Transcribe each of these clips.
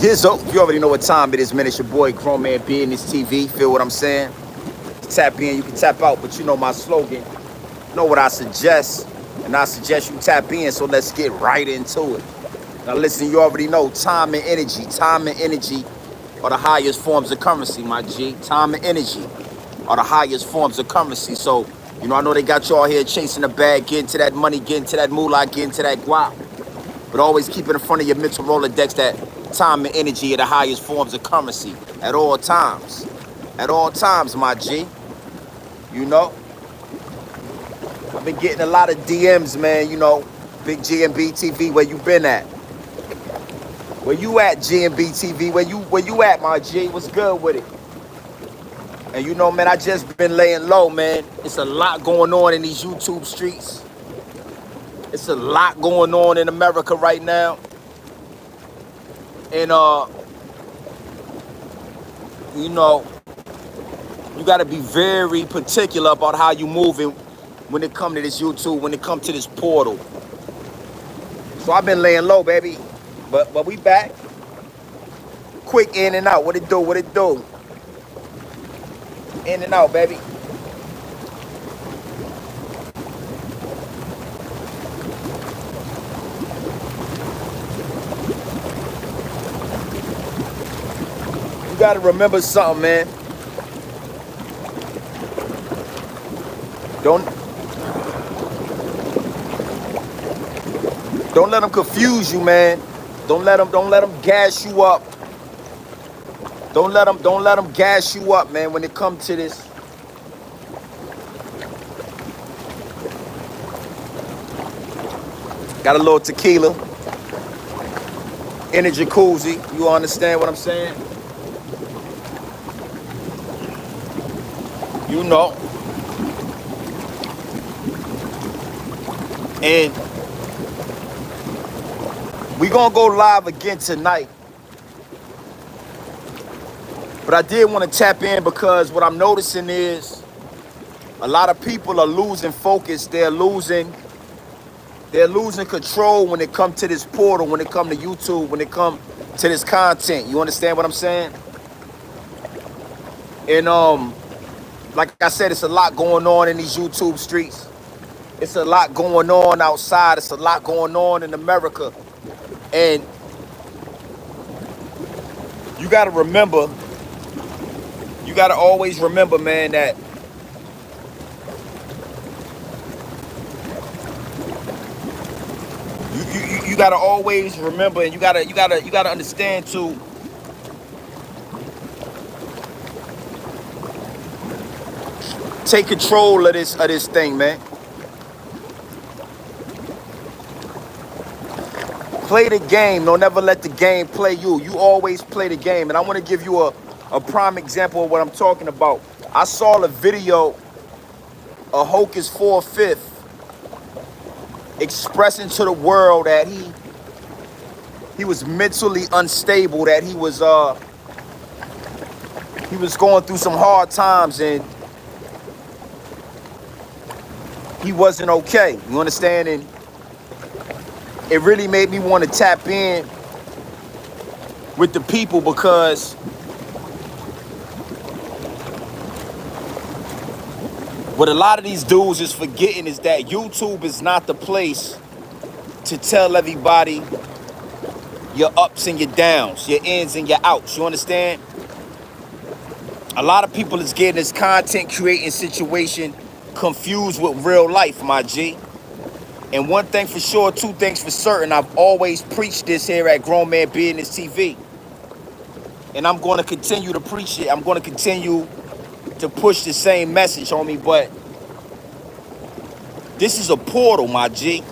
Dizzle, you already know what time it is, man. It's your boy, Grown Man Business TV. Feel what I'm saying? Tap in, you can tap out, but you know my slogan. You know what I suggest, and I suggest you tap in, so let's get right into it. Now listen, you already know time and energy. Time and energy are the highest forms of currency, my G. Time and energy are the highest forms of currency. So, you know, I know they got y'all here chasing the bag, getting to that money, getting to that moolah, getting to that guap. But always keep it in front of your mental Rolodex that time and energy are the highest forms of currency at all times. At all times, my G. You know? I've been getting a lot of DMs, man, you know. Big GMB TV, where you been at? Where you at, GMB TV? Where you at, my G? What's good with it? And you know, man, I just been laying low, man. It's a lot going on in these YouTube streets. It's a lot going on in America right now. And, you know, you got to be very particular about how you moving when it come to this YouTube, when it come to this portal. So I've been laying low, baby. But we back. Quick in and out. What it do? What it do? In and out, baby. You gotta remember something, man. Don't let them confuse you, man. Don't let them gas you up. Don't let them gas you up, man, when it comes to this. Got a little tequila in a jacuzzi. You understand what I'm saying? You know. And we gonna go live again tonight. But I did want to tap in because what I'm noticing is a lot of people are losing focus. They're losing control when it comes to this portal, when it comes to YouTube, when it comes to this content. You understand what I'm saying? And like I said, it's a lot going on in these YouTube streets. It's a lot going on outside. It's a lot going on in America. And you got to remember, you got to always remember, man, that you got to always remember, and you got to understand too. Take control of this thing, man. Play the game. Don't ever let the game play you. You always play the game. And I want to give you a prime example of what I'm talking about. I saw a video of Hocus 4/5 expressing to the world that he was mentally unstable, that he was going through some hard times and he wasn't okay. You understand? And it really made me want to tap in with the people, because what a lot of these dudes is forgetting is that YouTube is not the place to tell everybody your ups and your downs, your ins and your outs. You understand? A lot of people is getting this content creating situation confused with real life, my G. And one thing for sure, two things for certain, I've always preached this here at Grown Man Business TV. And I'm going to continue to preach it. I'm going to continue to push the same message, homie. But this is a portal, my G.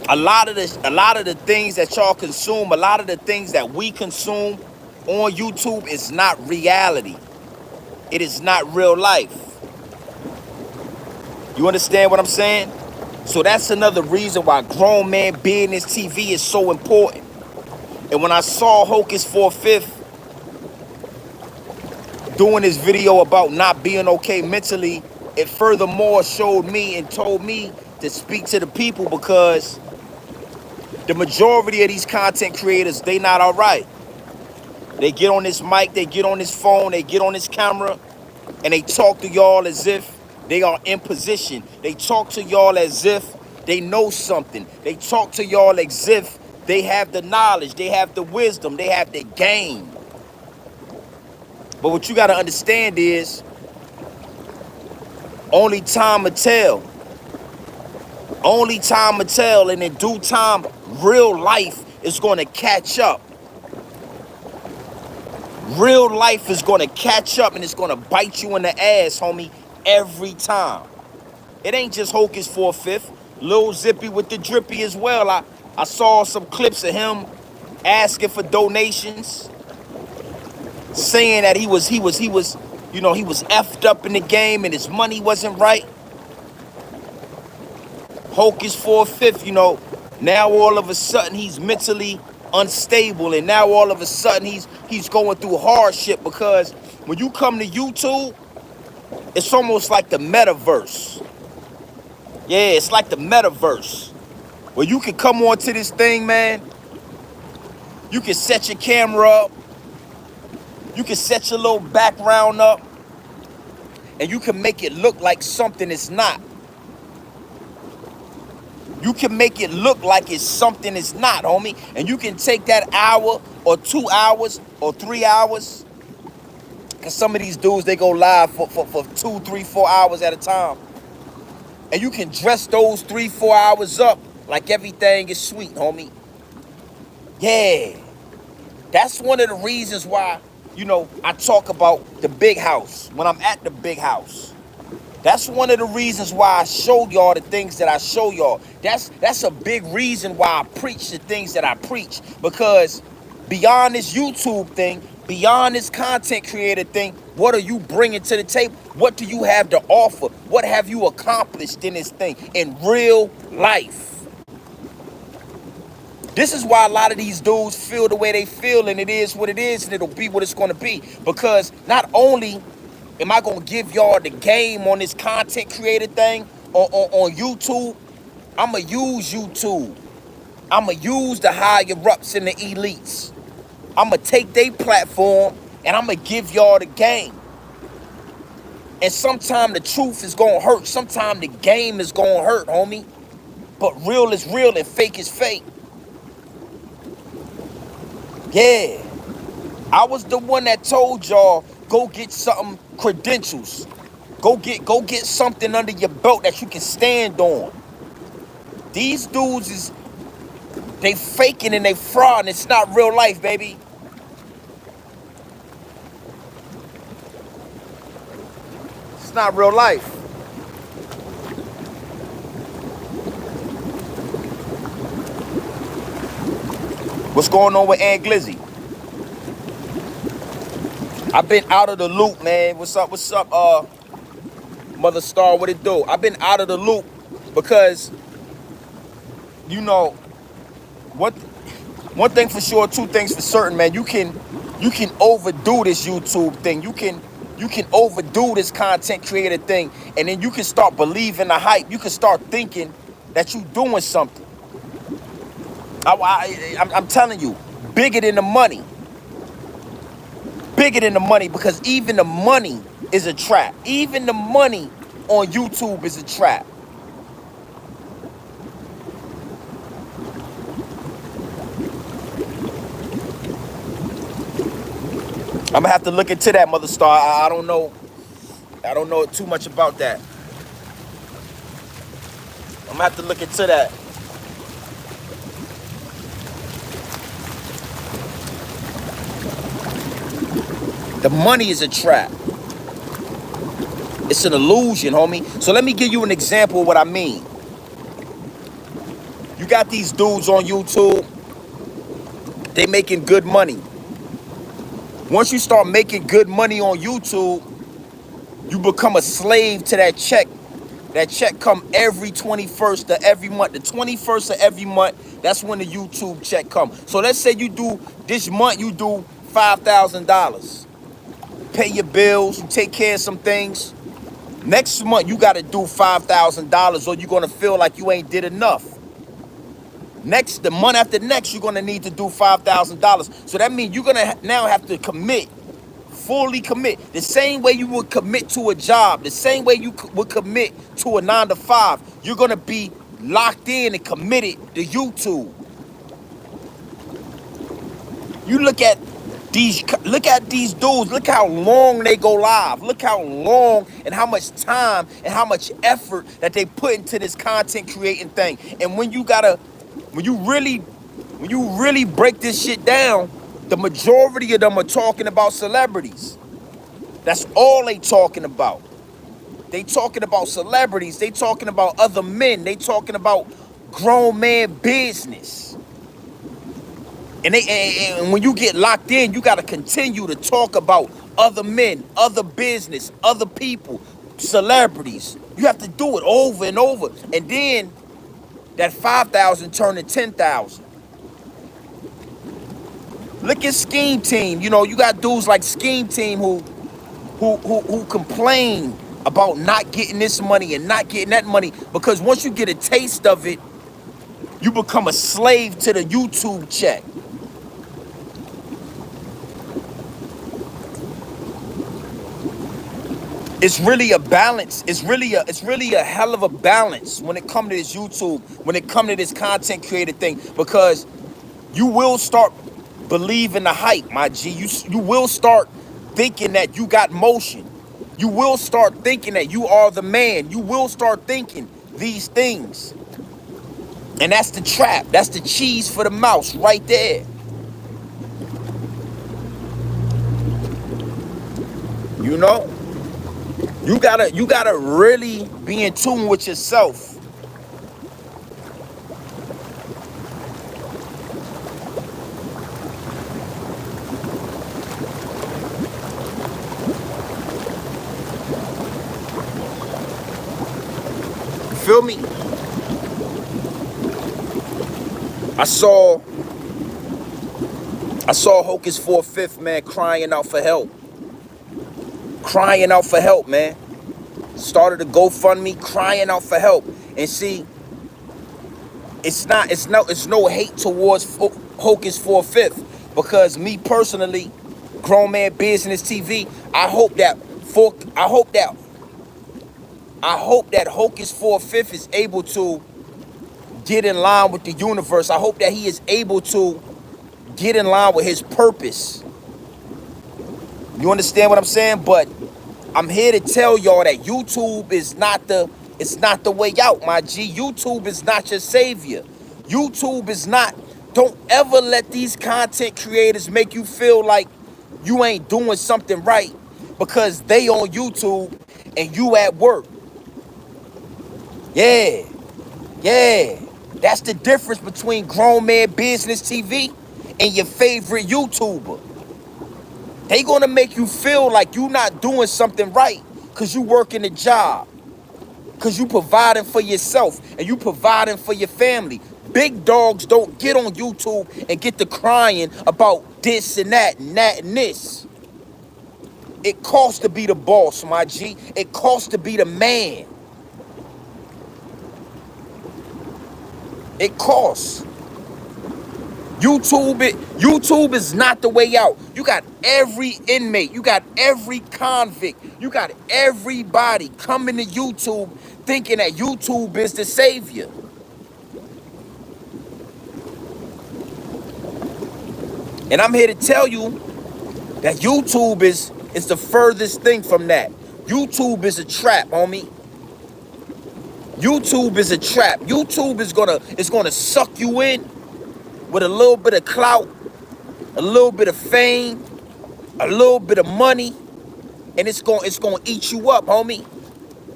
A lot of the things that y'all consume, a lot of the things that we consume on YouTube is not reality. It is not real life. You understand what I'm saying? So that's another reason why Grown Man Business TV is so important. And when I saw Hocus 4/5 doing this video about not being okay mentally, it furthermore showed me and told me to speak to the people, because The majority of these content creators, they not all right. They get on this mic, they get on this phone, they get on this camera, and they talk to y'all as if they are in position. They talk to y'all as if they know something. They talk to y'all as if they have the knowledge, they have the wisdom, they have the game. But what you got to understand is only time will tell. Only time will tell, and in due time, real life is going to catch up. Real life is going to catch up, and it's going to bite you in the ass, homie, every time. It ain't just Hocus for a Fifth. Lil Zippy with the drippy as well. I saw some clips of him asking for donations, saying that he was effed up in the game and his money wasn't right. Hocus for a Fifth, now all of a sudden he's mentally unstable, and now all of a sudden he's going through hardship, because when you come to YouTube, it's almost like the metaverse. Yeah, it's like the metaverse, where you can come onto this thing, man. You can set your camera up. You can set your little background up, and you can make it look like something it's not. You can make it look like it's something it's not, homie. And you can take that hour or 2 hours or 3 hours. Because some of these dudes, they go live for 2, 3, 4 hours at a time. And you can dress those 3, 4 hours up like everything is sweet, homie. Yeah. That's one of the reasons why, I talk about the big house when I'm at the big house. That's one of the reasons why I show y'all the things that I show y'all. That's a big reason why I preach the things that I preach. Because beyond this YouTube thing, beyond this content creator thing, what are you bringing to the table? What do you have to offer? What have you accomplished in this thing in real life? This is why a lot of these dudes feel the way they feel, and it is what it is, and it'll be what it's going to be. Because not only am I going to give y'all the game on this content creator thing on YouTube, I'm going to use YouTube. I'm going to use the higher-ups and the elites. I'm going to take their platform, and I'm going to give y'all the game. And sometimes the truth is going to hurt. Sometimes the game is going to hurt, homie. But real is real and fake is fake. Yeah. I was the one that told y'all, go get something, credentials. Go get something under your belt that you can stand on. These dudes they faking and they fraud, and it's not real life, baby. It's not real life. What's going on with Aunt Glizzy? I've been out of the loop, man. What's up, Mother Star, what it do? I've been out of the loop because, one thing for sure, two things for certain, man. You can overdo this YouTube thing. You can overdo this content creator thing, and then you can start believing the hype. You can start thinking that you're doing something. I'm telling you, bigger than the money. Bigger than the money, because even the money is a trap. Even the money on YouTube is a trap. I'm gonna have to look into that, Mother Star. I don't know. I don't know too much about that. I'm gonna have to look into that. The money is a trap. It's an illusion, homie. So let me give you an example of what I mean. You got these dudes on YouTube. They making good money. Once you start making good money on YouTube, you become a slave to that check. That check come every 21st of every month. The 21st of every month, that's when the YouTube check comes. So let's say you do, this month you do $5,000. Pay your bills, you take care of some things. Next month, you got to do $5,000 or you're going to feel like you ain't did enough. The month after next, you're gonna need to do $5,000. So that means you're gonna now have to commit, fully commit. The same way you would commit to a job, the same way you would commit to a 9 to 5, you're gonna be locked in and committed to YouTube. You look at these dudes, look how long they go live. Look how long and how much time and how much effort that they put into this content creating thing. And when you really break this shit down, the majority of them are talking about celebrities. That's all they talking about. They talking about celebrities. They talking about other men. They talking about grown man business. And when you get locked in, you got to continue to talk about other men, other business, other people, celebrities. You have to do it over and over. And then that 5,000 turn to 10,000. Look at Scheme Team. You know, you got dudes like Scheme Team who complain about not getting this money and not getting that money, because once you get a taste of it, you become a slave to the YouTube check. It's really a balance. It's really a hell of a balance when it comes to this YouTube, when it comes to this content creator thing, because you will start believing the hype, my G. You will start thinking that you got motion. You will start thinking that you are the man. You will start thinking these things. And that's the trap. That's the cheese for the mouse right there. You know? You gotta really be in tune with yourself. You feel me? I saw Hocus 4/5, man, crying out for help. Crying out for help, man. Started a GoFundMe, crying out for help. And see, it's no hate towards Hocus 4/5, because me personally, Grown Man Business TV, I hope that Hocus 4/5 is able to get in line with the universe. I hope that he is able to get in line with his purpose. You understand what I'm saying? But I'm here to tell y'all that YouTube is not the way out, my G. YouTube is not your savior. YouTube is not. Don't ever let these content creators make you feel like you ain't doing something right because they on YouTube and you at work. Yeah. That's the difference between Grown Man Business TV and your favorite YouTuber. They gonna make you feel like you not doing something right because you working a job, because you providing for yourself and you providing for your family. Big dogs don't get on YouTube and get to crying about this and that and that and this. It costs to be the boss, my G. It costs to be the man. It costs. YouTube is not the way out. You got every inmate, you got every convict, you got everybody coming to YouTube thinking that YouTube is the savior. And I'm here to tell you that YouTube is the furthest thing from that. YouTube is a trap, homie. YouTube is a trap. YouTube is gonna suck you in with a little bit of clout, a little bit of fame, a little bit of money, and it's gonna eat you up, homie.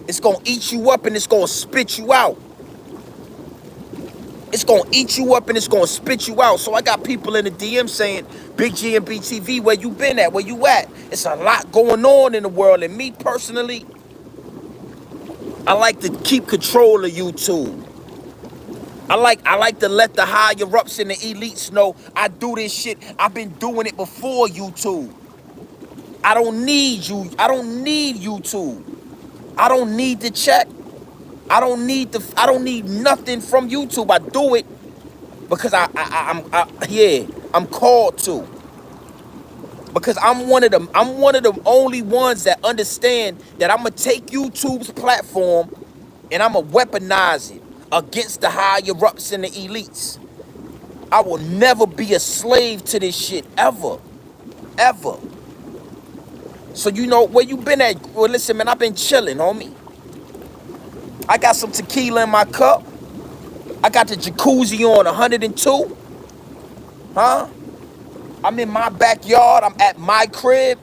It's gonna eat you up and it's gonna spit you out. It's gonna eat you up and it's gonna spit you out. So I got people in the DM saying, Big G and BTV, where you been at? Where you at? It's a lot going on in the world. And me personally, I like to keep control of YouTube. I like to let the higher ups and the elites know I do this shit. I've been doing it before YouTube. I don't need you. I don't need YouTube. I don't need the check. I don't need nothing from YouTube. I do it because yeah, I'm called to. Because I'm one of them. I'm one of the only ones that understand that I'm gonna take YouTube's platform and I'm gonna weaponize it against the higher ups and the elites. I will never be a slave to this shit ever, ever. So you know where you been at? Well, listen, man, I've been chilling, homie. I got some tequila in my cup. I got the jacuzzi on 102, huh? I'm in my backyard. I'm at my crib.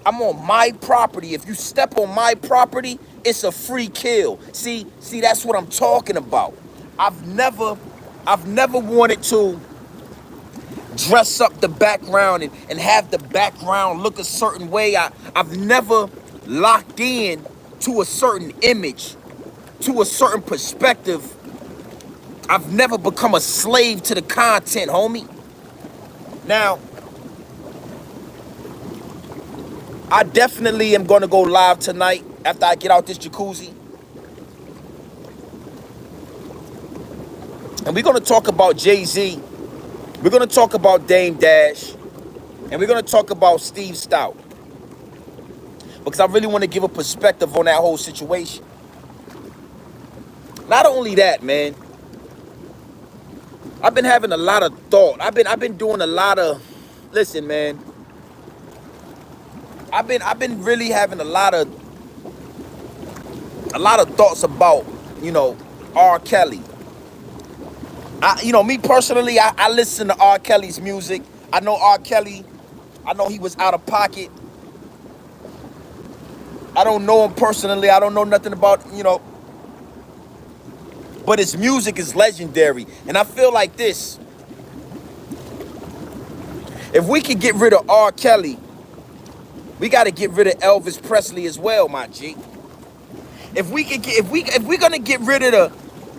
I'm on my property. If you step on my property, it's a free kill. See, that's what I'm talking about. I've never wanted to dress up the background and have the background look a certain way. I've never locked in to a certain image, to a certain perspective. I've never become a slave to the content, homie. Now, I definitely am gonna go live tonight after I get out this jacuzzi. And we're gonna talk about Jay-Z. We're gonna talk about Dame Dash. And we're gonna talk about Steve Stout. Because I really want to give a perspective on that whole situation. Not only that, man. I've been having a lot of thought. I've been doing a lot of, listen, man. I've been really having a lot of thoughts about, you know, R. Kelly. Me personally, I listen to R. Kelly's music. I know R. Kelly. I know he was out of pocket. I don't know him personally. I don't know nothing about, but his music is legendary. And I feel like this. If we could get rid of R. Kelly, we got to get rid of Elvis Presley as well, my G. If we're gonna get rid of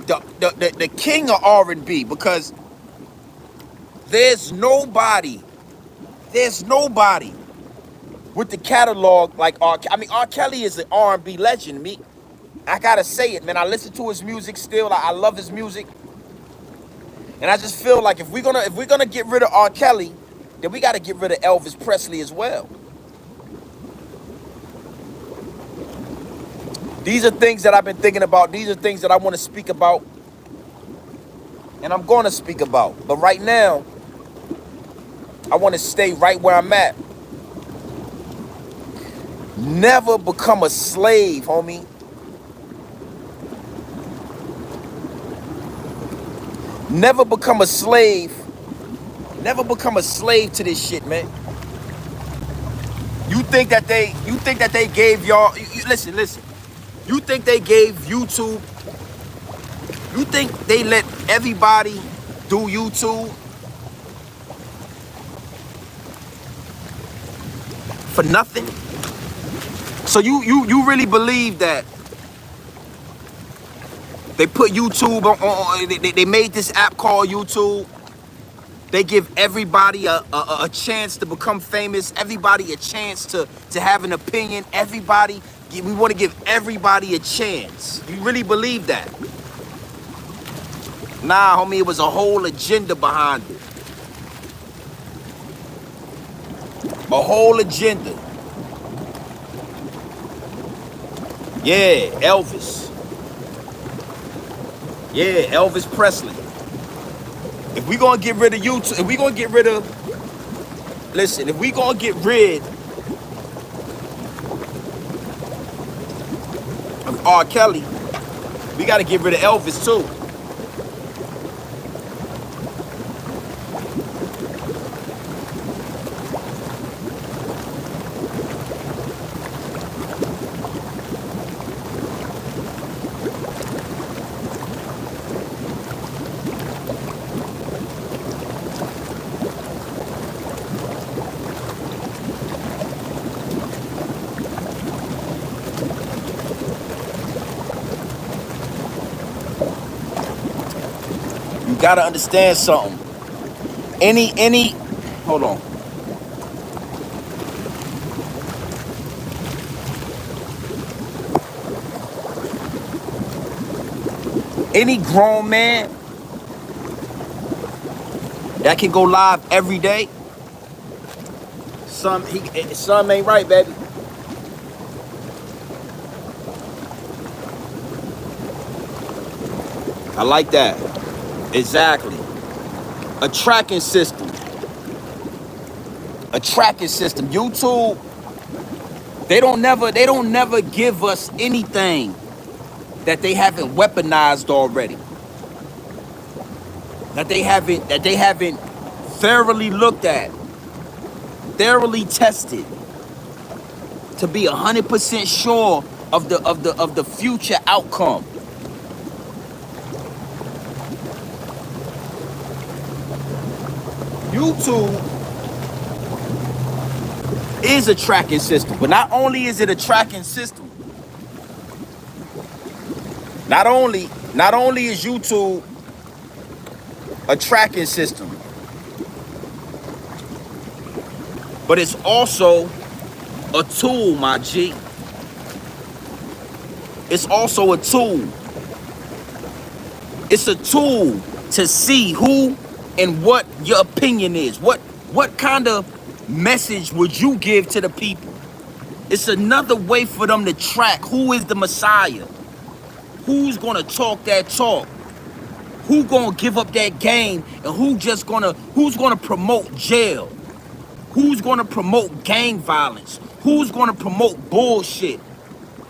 the king of R&B, because there's nobody with the catalog like R. I mean, R. Kelly is an R&B legend. Me, I gotta say it, man. I listen to his music still. I love his music, and I just feel like if we're gonna get rid of R. Kelly, then we gotta get rid of Elvis Presley as well. These are things that I've been thinking about. These are things that I want to speak about. And I'm going to speak about. But right now, I want to stay right where I'm at. Never become a slave, homie. Never become a slave. Never become a slave to this shit, man. You think that they gave y'all, listen. You think they gave YouTube, you think they let everybody do YouTube for nothing? So you really believe that they put YouTube on they made this app called YouTube? They give everybody a chance to become famous, everybody a chance to have an opinion, everybody. We want to give everybody a chance. You really believe that? Nah, homie, it was a whole agenda behind it. A whole agenda. Yeah, Elvis. Yeah, Elvis Presley. If we gonna get rid of YouTube, if we gonna get rid of, listen, if we gonna get rid of R. Kelly, we gotta get rid of Elvis too. You gotta understand something. Hold on. Any grown man that can go live every day. Some ain't right, baby. I like that. Exactly. A tracking system. A tracking system. YouTube, they don't never give us anything that they haven't weaponized already. That they haven't thoroughly looked at, thoroughly tested to be 100% sure of the future outcome. YouTube is a tracking system, but not only is it a tracking system, not only is YouTube a tracking system, but it's also a tool, my G. It's also a tool. It's a tool to see who and what your opinion is. What kind of message would you give to the people? It's another way for them to track who is the Messiah. Who's gonna talk that talk? Who gonna give up that game? And who's gonna promote jail? Who's gonna promote gang violence? Who's gonna promote bullshit?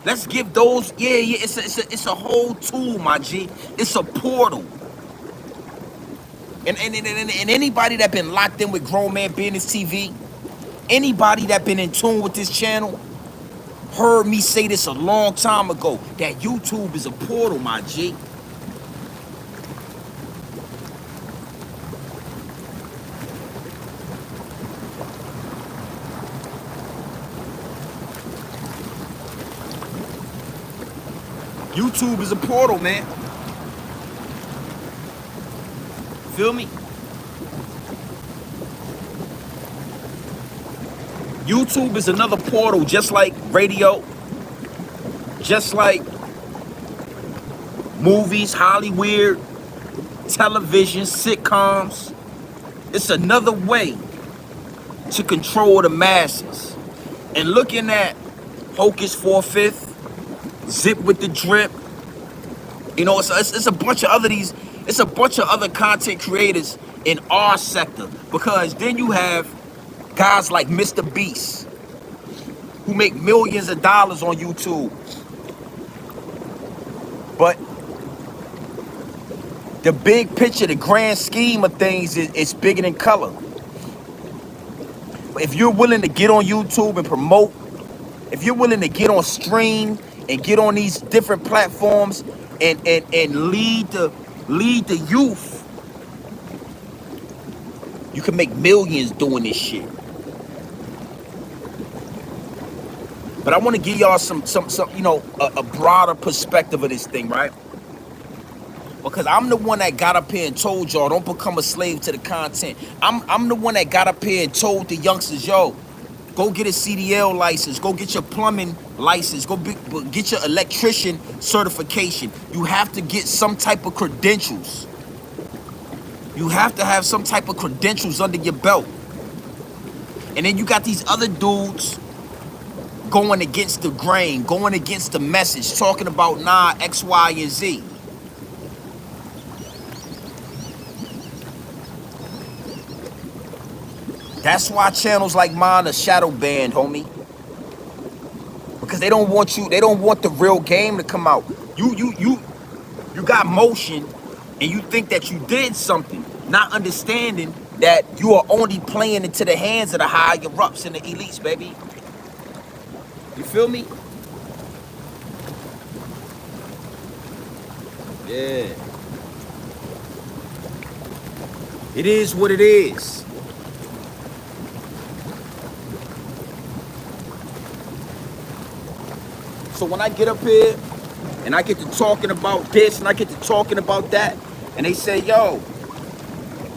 Let's give those, it's a whole tool, my G. It's a portal. And anybody that been locked in with Grown Man Business TV, anybody that been in tune with this channel, heard me say this a long time ago, that YouTube is a portal, my G. YouTube is a portal, man. Feel me? YouTube is another portal, just like radio, just like movies, Hollywood, television, sitcoms. It's another way to control the masses. And looking at Hocus 4/5, Zip with the Drip, you know, it's a bunch of other content creators in our sector, because then you have guys like Mr. Beast who make millions of dollars on YouTube, but the big picture, the grand scheme of things is bigger than color. But if you're willing to get on YouTube and promote, if you're willing to get on stream and get on these different platforms and lead the youth, you can make millions doing this shit. But I want to give y'all some you know, a broader perspective of this thing, right? Because I'm the one that got up here and told y'all, don't become a slave to the content. I'm the one that got up here and told the youngsters, yo, go get a CDL license, go get your plumbing license, go get your electrician certification. You have to get some type of credentials. You have to have some type of credentials under your belt. And then you got these other dudes going against the grain, going against the message, talking about X, Y, and Z. That's why channels like mine are shadow banned, homie. Because they don't want the real game to come out. You got motion and you think that you did something, not understanding that you are only playing into the hands of the higher ups and the elites, baby. You feel me? Yeah. It is what it is. So when I get up here and I get to talking about this and I get to talking about that, and they say, yo,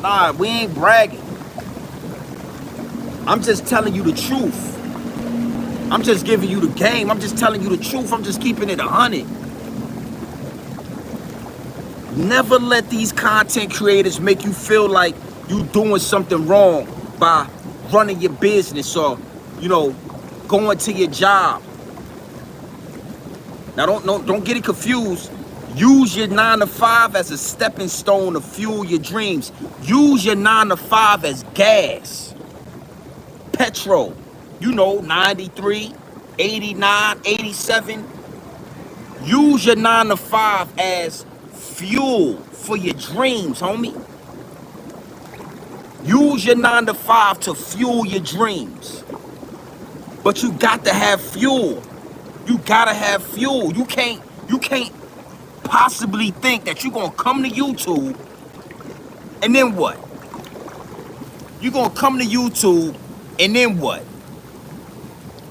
nah, we ain't bragging. I'm just telling you the truth. I'm just giving you the game. I'm just telling you the truth. I'm just keeping it 100. Never let these content creators make you feel like you doing something wrong by running your business or, you know, going to your job. Now don't get it confused. Use your 9 to 5 as a stepping stone to fuel your dreams. Use your 9 to 5 as gas, petrol. You know, 93, 89, 87. Use your 9 to 5 as fuel for your dreams, homie. Use your 9 to 5 to fuel your dreams. But you got to have fuel. You gotta have fuel. You can't possibly think that you're gonna come to YouTube and then what? You're gonna come to YouTube and then what?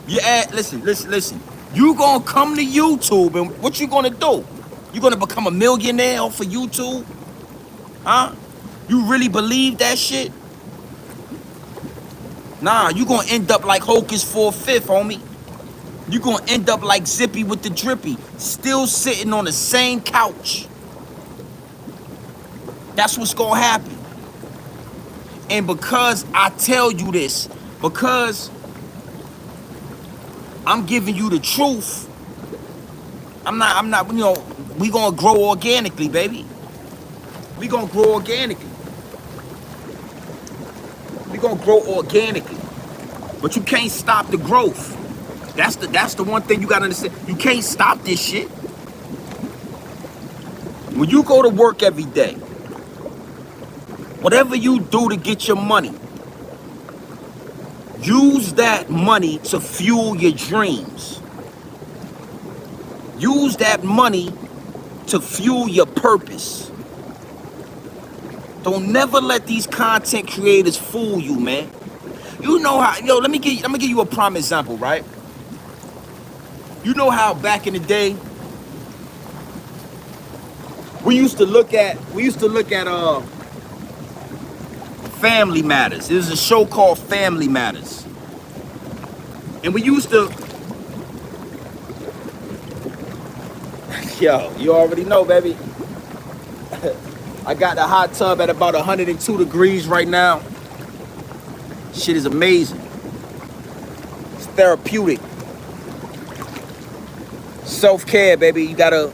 Listen. You gonna come to YouTube and what you gonna do? You gonna become a millionaire off of YouTube? Huh? You really believe that shit? Nah, you gonna end up like Hocus 4/5, homie. You gonna end up like Zippy with the Drippy, still sitting on the same couch. That's what's gonna happen. And because I tell you this, because I'm giving you the truth, I'm not, you know, we gonna grow organically, baby. We gonna grow organically. We gonna grow organically. But you can't stop the growth. That's the one thing you gotta understand. You can't stop this shit. When you go to work every day, whatever you do to get your money, use that money to fuel your dreams. Use that money to fuel your purpose. Don't never let these content creators fool you, man. You know how, yo, let me give you a prime example, right? You know how back in the day we used to look at Family Matters. There's a show called Family Matters. And we used to, yo, you already know, baby. I got the hot tub at about 102 degrees right now. Shit is amazing. It's therapeutic. Self-care, baby. You gotta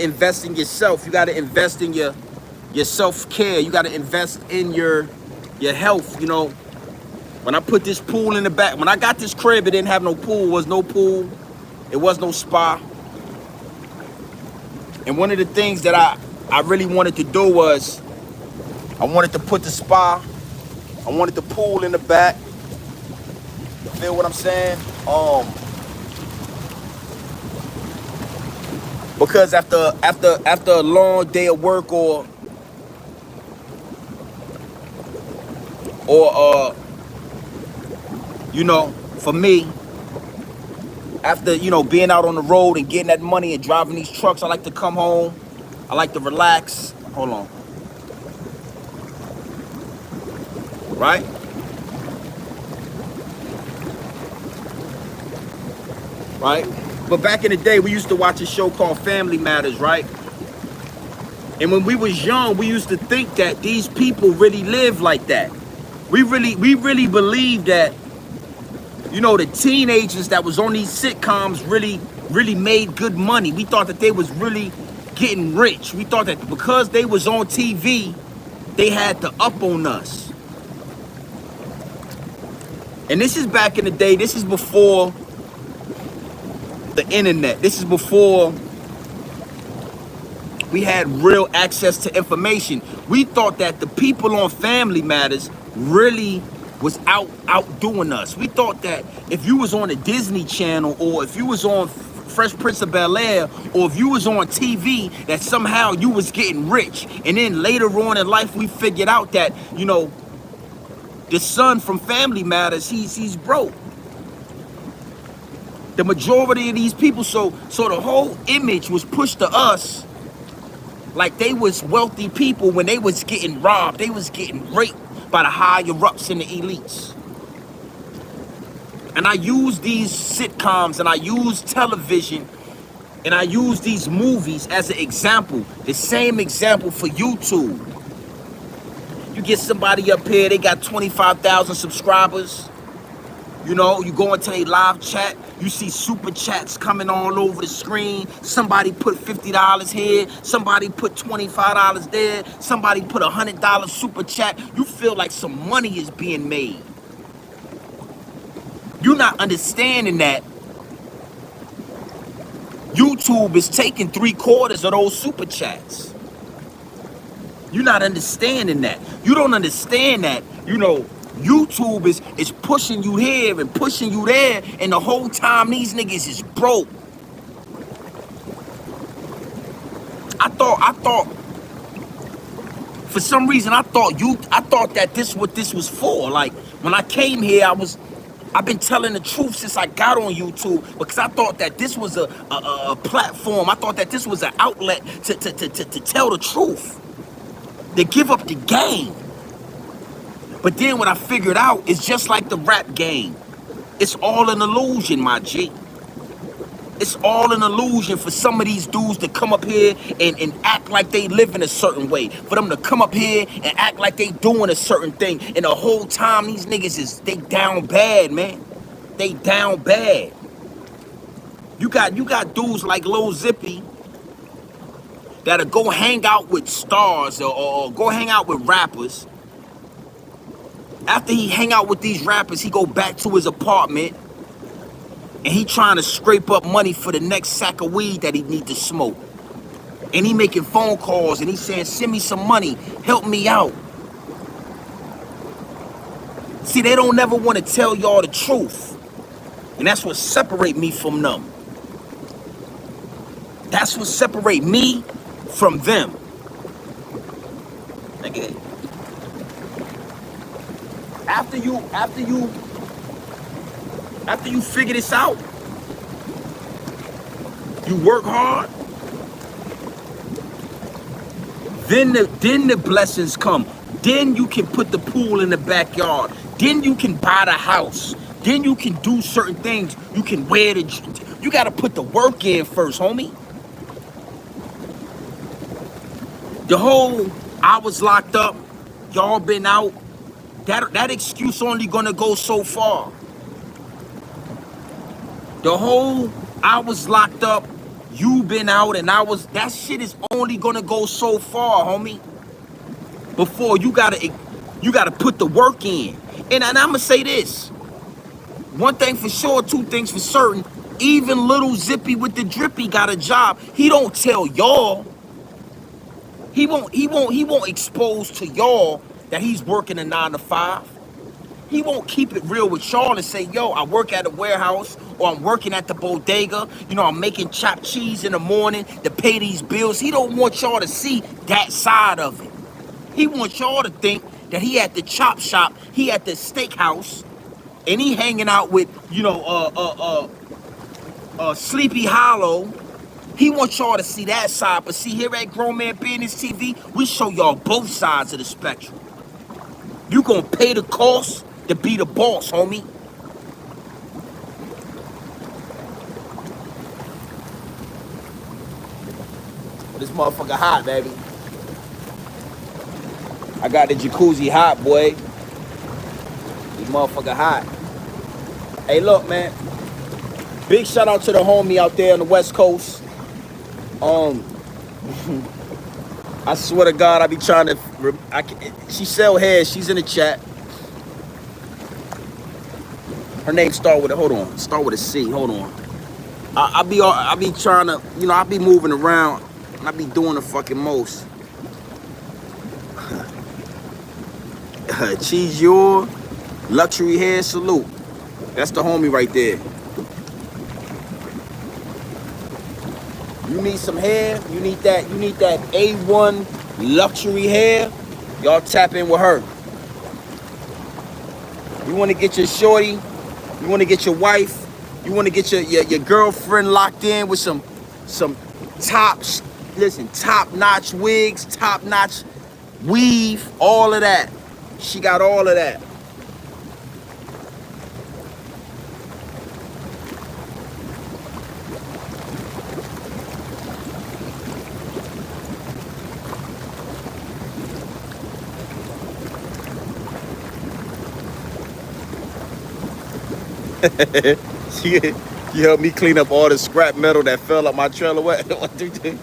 invest in yourself. You gotta invest in your self-care. You gotta invest in your health. You know, when I put this pool in the back, when I got this crib, it didn't have no pool. It was no pool. It was no spa. And one of the things that I really wanted to do was I wanted to put the spa, I wanted the pool in the back. You feel what I'm saying? Because after a long day of work or you know, for me, after, you know, being out on the road and getting that money and driving these trucks, I like to come home. I like to relax. Hold on. Right? Right? But back in the day, we used to watch a show called Family Matters, right? And when we was young, we used to think that these people really live like that. We really believed that, you know, the teenagers that was on these sitcoms really made good money. We thought that they was really getting rich. We thought that because they was on TV, they had to up on us. And this is back in the day. This is before the internet. This is before we had real access to information. We thought that the people on Family Matters really was outdoing us. We thought that if you was on a Disney Channel or if you was on Fresh Prince of Bel-Air or if you was on TV, that somehow you was getting rich. And then later on in life, we figured out that, you know, the son from Family Matters, he's broke. The majority of these people, so the whole image was pushed to us like they was wealthy people when they was getting robbed. They was getting raped by the higher-ups and the elites. And I use these sitcoms and I use television and I use these movies as an example. The same example for YouTube. You get somebody up here, they got 25,000 subscribers. You know, you go into a live chat, you see super chats coming all over the screen. Somebody put $50 here, somebody put $25 there, somebody put $100 super chat. You feel like some money is being made. You're not understanding that YouTube is taking 3/4 of those super chats. You're not understanding that. You don't understand that, you know, YouTube is pushing you here and pushing you there, and the whole time these niggas is broke. I thought, for some reason, I thought that this what this was for. Like, when I came here, I've been telling the truth since I got on YouTube, because I thought that this was a platform. I thought that this was an outlet to tell the truth, to give up the game. But then what I figured out is just like the rap game. It's all an illusion, my G. It's all an illusion for some of these dudes to come up here and act like they live in a certain way. For them to come up here and act like they doing a certain thing. And the whole time these niggas they down bad, man. They down bad. You got dudes like Lil Zippy that'll go hang out with stars or go hang out with rappers. After he hang out with these rappers, he go back to his apartment and he trying to scrape up money for the next sack of weed that he need to smoke. And he making phone calls and he saying, send me some money, help me out. See, they don't never want to tell y'all the truth. And that's what separate me from them. That's what separate me from them. Nigga. After you figure this out, you work hard, then the blessings come. Then you can put the pool in the backyard. Then you can buy the house. Then you can do certain things. You can wear you gotta put the work in first, homie. The whole I was locked up, y'all been out, that excuse only gonna go so far. The whole I was locked up, you been out, and that shit is only gonna go so far, homie. Before you gotta put the work in. And I'ma say this. One thing for sure, two things for certain. Even Little Zippy with the drippy got a job. He don't tell y'all. He won't expose to y'all that he's working a 9 to 5. He won't keep it real with y'all and say, yo, I work at a warehouse, or I'm working at the bodega. You know, I'm making chopped cheese in the morning to pay these bills. He don't want y'all to see that side of it. He wants y'all to think that he at the chop shop, he at the steakhouse, and he hanging out with, you know, Sleepy Hollow. He wants y'all to see that side. But see, here at Grown Man Business TV, we show y'all both sides of the spectrum. You gonna pay the cost to be the boss, homie. Well, this motherfucker hot, baby. I got the jacuzzi hot, boy. This motherfucker hot. Hey, look, man. Big shout out to the homie out there on the West Coast. I swear to God, I be trying to. She sell hair. She's in the chat. Her name start with a. Hold on. Start with a C. Hold on. I be trying to. You know, I be moving around. And I be doing the fucking most. Cheese your luxury hair salute. That's the homie right there. You need some hair, you need that A1 luxury hair, y'all tap in with her. You wanna get your shorty, you wanna get your wife, you wanna get your girlfriend locked in with some top-notch wigs, top-notch weave, all of that. She got all of that. you, you helped me clean up all the scrap metal that fell up my trailer. What do you think?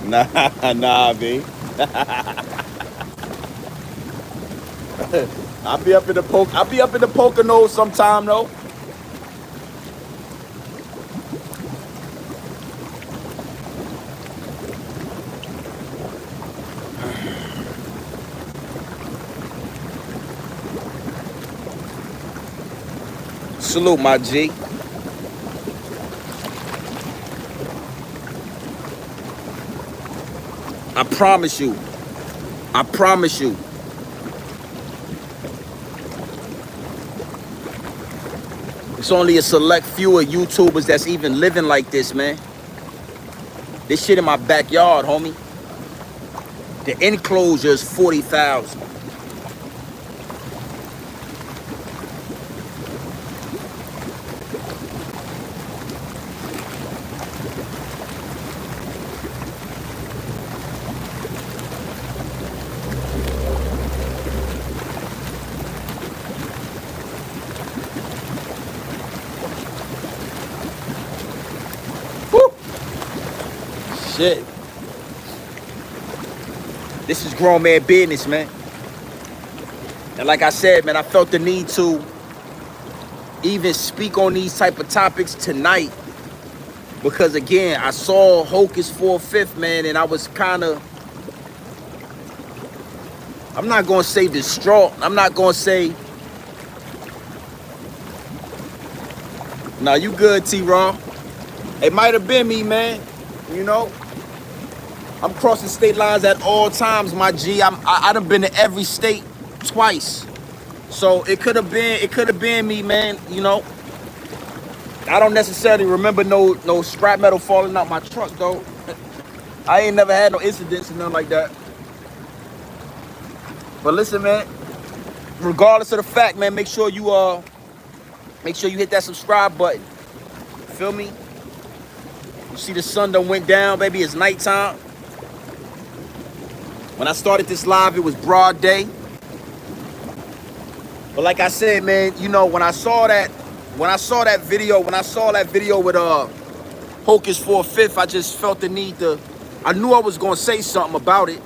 Nah, B. I'll be up in the Poconos sometime though. Salute, my G. I promise you. I promise you. It's only a select few of YouTubers that's even living like this, man. This shit in my backyard, homie. The enclosure is 40,000. Woo! Shit. This is grown man business, man. And like I said, man, I felt the need to even speak on these type of topics tonight because, again, I saw Hocus 4/5, man, and I was kind of, I'm not going to say distraught. I'm not going to say, nah, you good, T-Raw. It might have been me, man, you know. I'm crossing state lines at all times, my G. I done been to every state twice. So it could have been me, man, you know. I don't necessarily remember no scrap metal falling out my truck though. I ain't never had no incidents and nothing like that. But listen, man, regardless of the fact, man, make sure you hit that subscribe button. Feel me? You see the sun done went down, baby, it's nighttime. When I started this live, it was broad day. But like I said, man, you know, when I saw that video with Hocus 4/5, I just felt the need to, I knew I was gonna say something about it.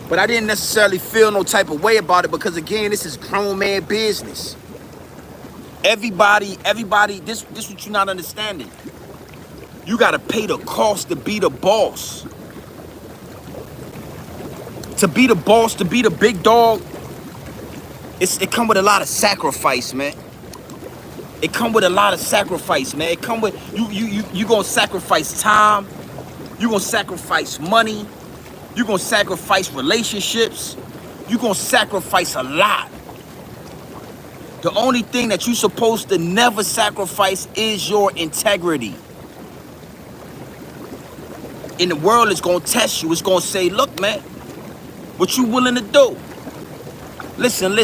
But I didn't necessarily feel no type of way about it because, again, this is grown man business. Everybody, this what you're not understanding. You gotta pay the cost to be the boss. To be the boss, to be the big dog, it come with a lot of sacrifice, man. It come with a lot of sacrifice, man. It come with, you gonna sacrifice time. You gonna sacrifice money. You gonna sacrifice relationships. You gonna sacrifice a lot. The only thing that you supposed to never sacrifice is your integrity. And the world is gonna test you. It's gonna say, look, man, what you willing to do? Listen.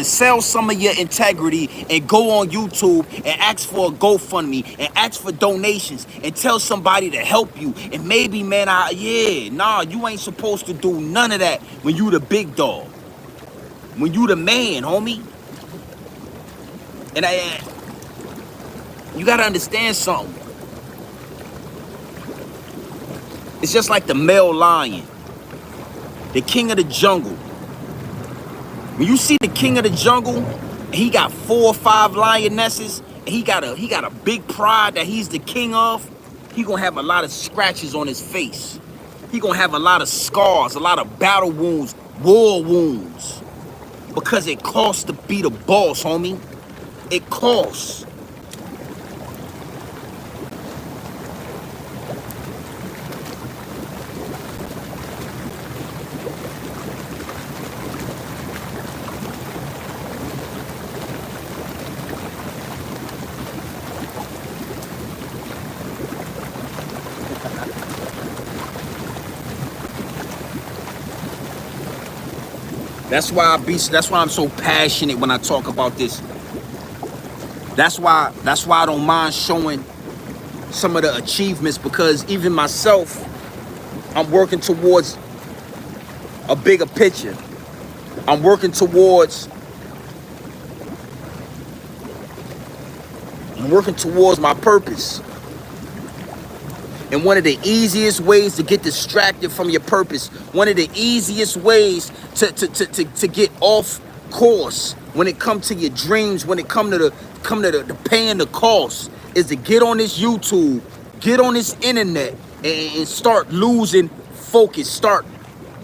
Sell some of your integrity and go on YouTube and ask for a GoFundMe and ask for donations and tell somebody to help you. And maybe, man, you ain't supposed to do none of that when you the big dog. When you the man, homie. And you gotta understand something. It's just like the male lion, the king of the jungle. When you see the king of the jungle, and he got 4 or 5 lionesses, and he got a big pride that he's the king of, he gonna have a lot of scratches on his face. He gonna have a lot of scars, a lot of battle wounds, war wounds. Because it costs to be the boss, homie. It costs. That's why I'm so passionate when I talk about this. That's why I don't mind showing some of the achievements, because even myself, I'm working towards a bigger picture. I'm working towards my purpose. And one of the easiest ways to get distracted from your purpose, one of the easiest ways to get off course when it comes to your dreams, when it comes to the paying the cost, is to get on this YouTube, get on this internet, and start losing focus, start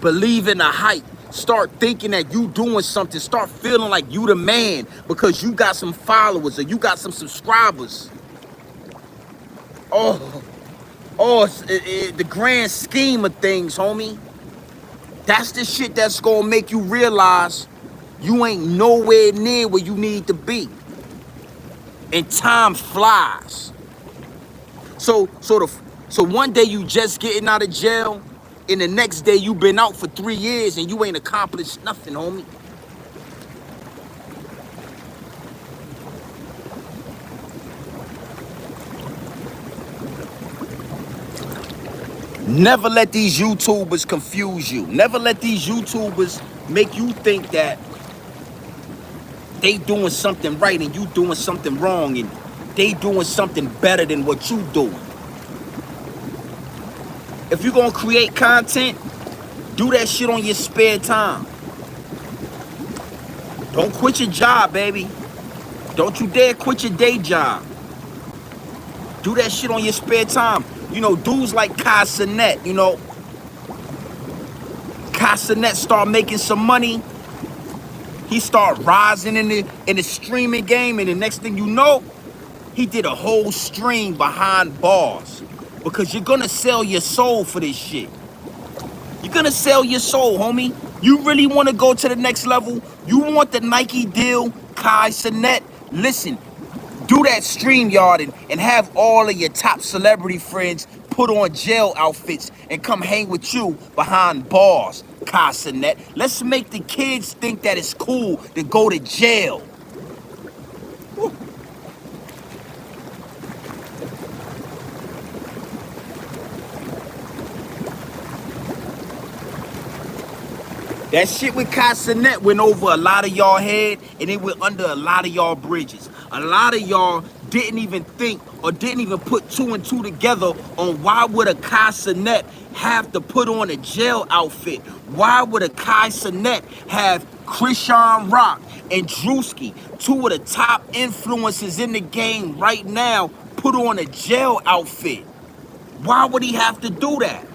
believing the hype, start thinking that you doing something, start feeling like you the man because you got some followers or you got some subscribers. The grand scheme of things, homie. That's the shit that's gonna make you realize you ain't nowhere near where you need to be. And time flies. So one day you just getting out of jail, and the next day you been out for 3 years and you ain't accomplished nothing, homie. Never let these YouTubers confuse you. Never let these YouTubers make you think that they doing something right and you doing something wrong and they doing something better than what you doing. If you're gonna create content, do that shit on your spare time. Don't quit your job, baby. Don't you dare quit your day job. Do that shit on your spare time. You know, dudes like Kai Cenat, you know. Kai Cenat start making some money. He start rising in the streaming game, and the next thing you know, he did a whole stream behind bars. Because you're gonna sell your soul for this shit. You're gonna sell your soul, homie. You really wanna go to the next level? You want the Nike deal, Kai Cenat? Listen, do that StreamYard and have all of your top celebrity friends put on jail outfits and come hang with you behind bars, Kai Cenat. Let's make the kids think that it's cool to go to jail. Woo. That shit with Kai Cenat went over a lot of y'all head, and it went under a lot of y'all bridges. A lot of y'all didn't even think or didn't even put 2 and 2 together on why would a Kai Cenat have to put on a jail outfit? Why would a Kai Cenat have Krishan Rock and Drewski, 2 of the top influencers in the game right now, put on a jail outfit? Why would he have to do that?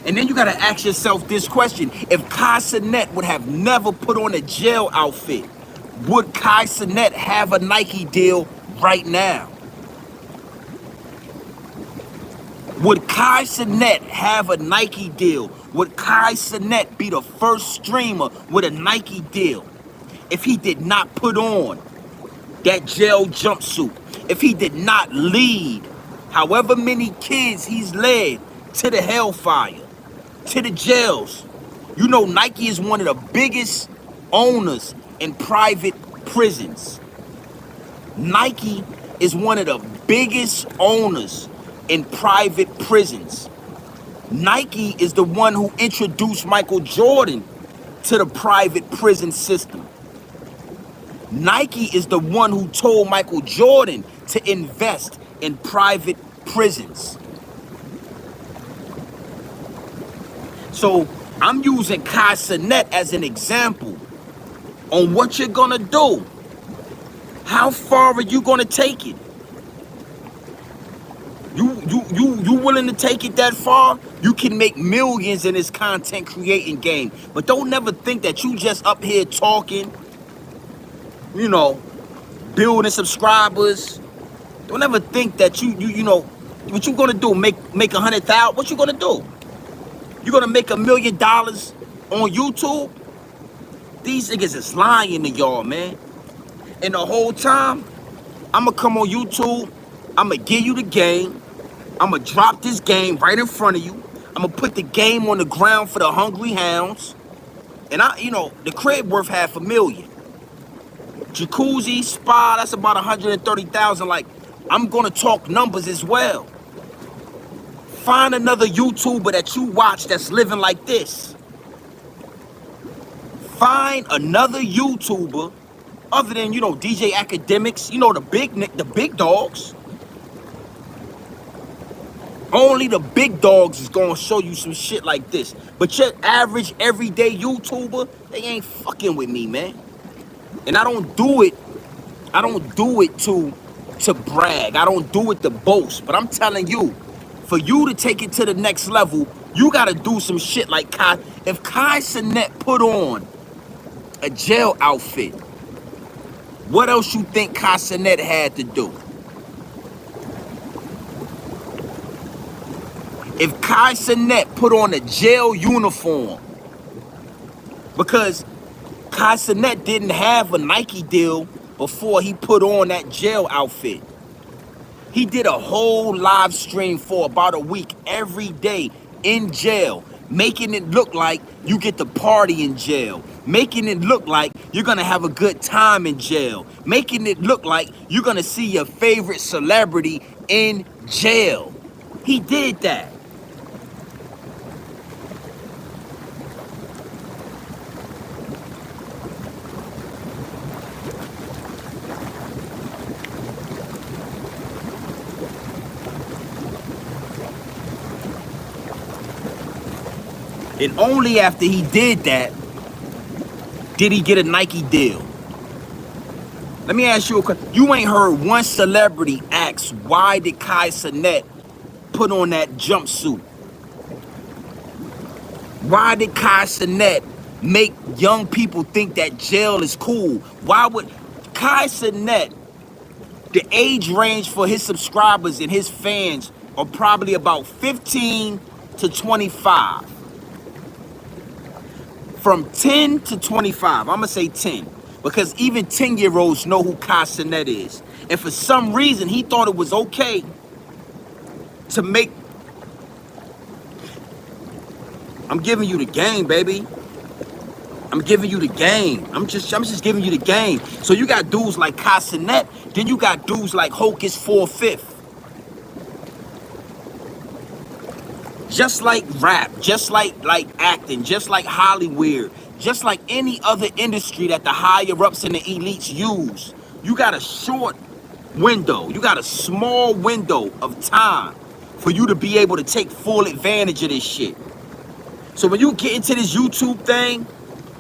And then you gotta ask yourself this question. If Kai Cenat would have never put on a jail outfit, would Kai Cenat have a Nike deal right now? Would Kai Cenat have a Nike deal? Would Kai Cenat be the first streamer with a Nike deal if he did not put on that jail jumpsuit? If he did not lead however many kids he's led to the hellfire, to the jails? You know, Nike is one of the biggest owners in private prisons. Nike is one of the biggest owners in private prisons. Nike is the one who introduced Michael Jordan to the private prison system. Nike is the one who told Michael Jordan to invest in private prisons. So I'm using Kai Cenat as an example on what you're gonna do. How far are you gonna take it? You willing to take it that far? You can make millions in this content creating game. But don't never think that you just up here talking, you know, building subscribers. Don't ever think that you know, what you gonna do? Make 100,000? What you gonna do? You gonna make $1 million on YouTube? These niggas is lying to y'all, man. And the whole time, I'ma come on YouTube, I'ma give you the game, I'ma drop this game right in front of you, I'ma put the game on the ground for the hungry hounds, and you know, the crib worth $500,000. Jacuzzi, spa, that's about 130,000. Like, I'm gonna talk numbers as well. Find another YouTuber that you watch that's living like this. Find another YouTuber other than, you know, DJ Academics, you know, the big dogs. Only the big dogs is gonna show you some shit like this. But your average everyday YouTuber, they ain't fucking with me, man. And I don't do it to brag. I don't do it to boast. But I'm telling you, for you to take it to the next level, you gotta do some shit like Kai. If Kai Cenat put on a jail outfit, what else you think Kai Cenat had to do? If Kai Cenat put on a jail uniform, because Kai Cenat didn't have a Nike deal before he put on that jail outfit. He did a whole live stream for about a week every day in jail, making it look like you get to party in jail, making it look like you're gonna have a good time in jail, making it look like you're gonna see your favorite celebrity in jail. He did that. And only after he did that, did he get a Nike deal. Let me ask you a question. You ain't heard one celebrity ask, why did Kai Cenat put on that jumpsuit? Why did Kai Cenat make young people think that jail is cool? Why would Kai Cenat, the age range for his subscribers and his fans are probably about 15 to 25. From 10 to 25, I'm gonna say 10, because even 10-year-olds know who Kai Cenat is. And for some reason, he thought it was okay to make. I'm giving you the game, baby. I'm giving you the game. I'm just giving you the game. So you got dudes like Kai Cenat, then you got dudes like Hocus 4/5. Just like rap, just like acting, just like Hollywood, just like any other industry that the higher ups and the elites use. You got a short window, you got a small window of time for you to be able to take full advantage of this shit. So when you get into this YouTube thing,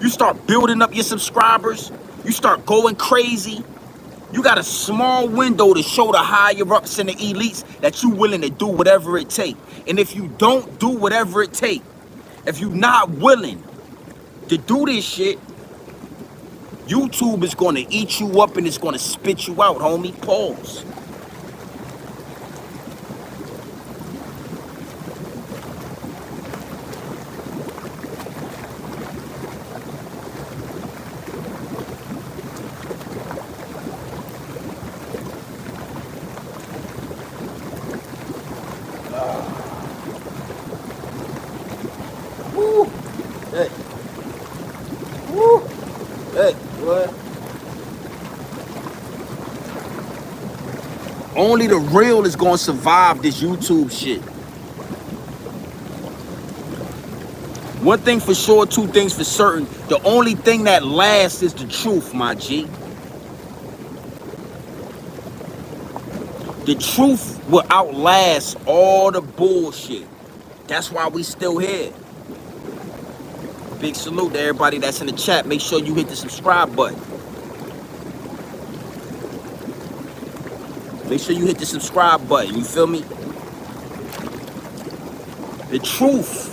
you start building up your subscribers, you start going crazy. You got a small window to show the higher ups and the elites that you willing to do whatever it takes. And if you don't do whatever it takes, if you're not willing to do this shit, YouTube is going to eat you up and it's going to spit you out, homie. Pause. Woo! Hey. Woo! Hey, what? Only the real is gonna survive this YouTube shit. One thing for sure, two things for certain. The only thing that lasts is the truth, my G. The truth will outlast all the bullshit. That's why we still here. Big salute to everybody that's in the chat. Make sure you hit the subscribe button. Make sure you hit the subscribe button. You feel me? The truth.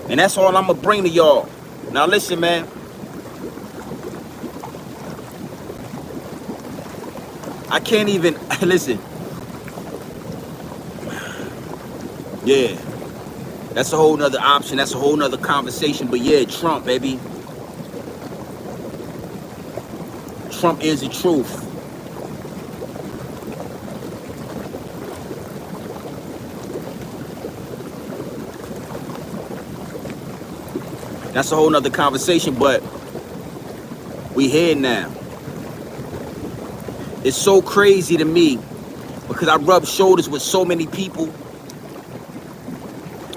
And that's all I'm going to bring to y'all. Now listen, man. I can't even, listen. Yeah. That's a whole nother option. That's a whole nother conversation. But yeah, Trump, baby. Trump is the truth. That's a whole nother conversation, but we here now. It's so crazy to me because I rub shoulders with so many people.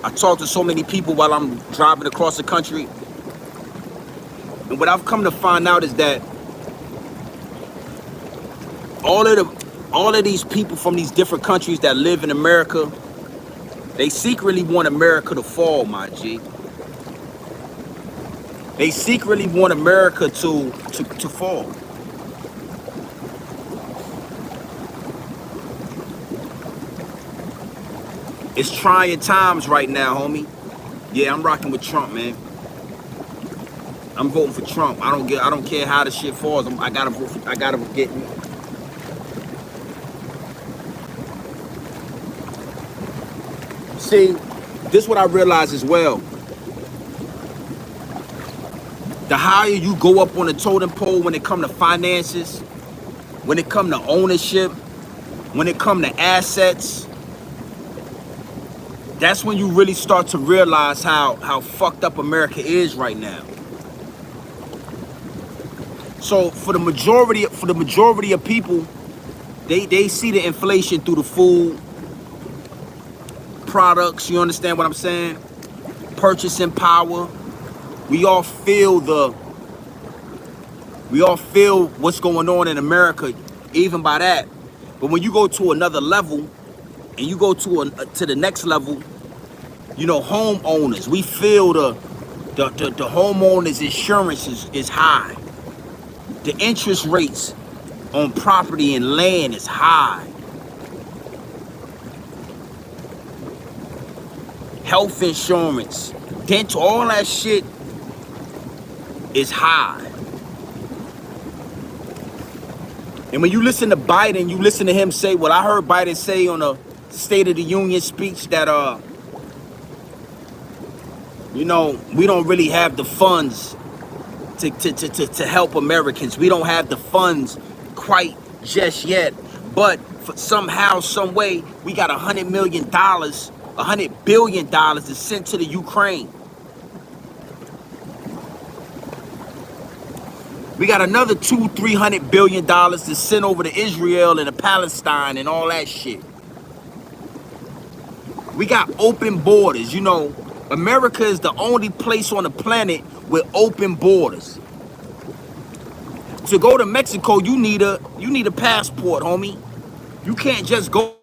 I talk to so many people while I'm driving across the country. And what I've come to find out is that all of these people from these different countries that live in America, they secretly want America to fall, my G. They secretly want America to fall. It's trying times right now, homie. Yeah, I'm rocking with Trump, man. I'm voting for Trump. I don't care how the shit falls. I gotta vote for, I gotta get. See, this is what I realize as well. The higher you go up on the totem pole when it comes to finances, when it comes to ownership, when it comes to assets, that's when you really start to realize how fucked up America is right now. So for the majority of people, they see the inflation through the food products. You understand what I'm saying? Purchasing power. We all feel what's going on in America, even by that. But when you go to another level and you go to the next level, you know, homeowners, we feel the homeowners insurance is high. The interest rates on property and land is high. Health insurance, dental, all that shit is high. And when you listen to Biden, you listen to him say, well, I heard Biden say on a State of the Union speech that, you know, we don't really have the funds to help Americans. We don't have the funds quite just yet. But for somehow, some way, we got $100 million, $100 billion to send to the Ukraine. We got another $200-300 billion to send over to Israel and to Palestine and all that shit. We got open borders. You know, America is the only place on the planet with open borders. To go to Mexico, you need a passport, homie. You can't just go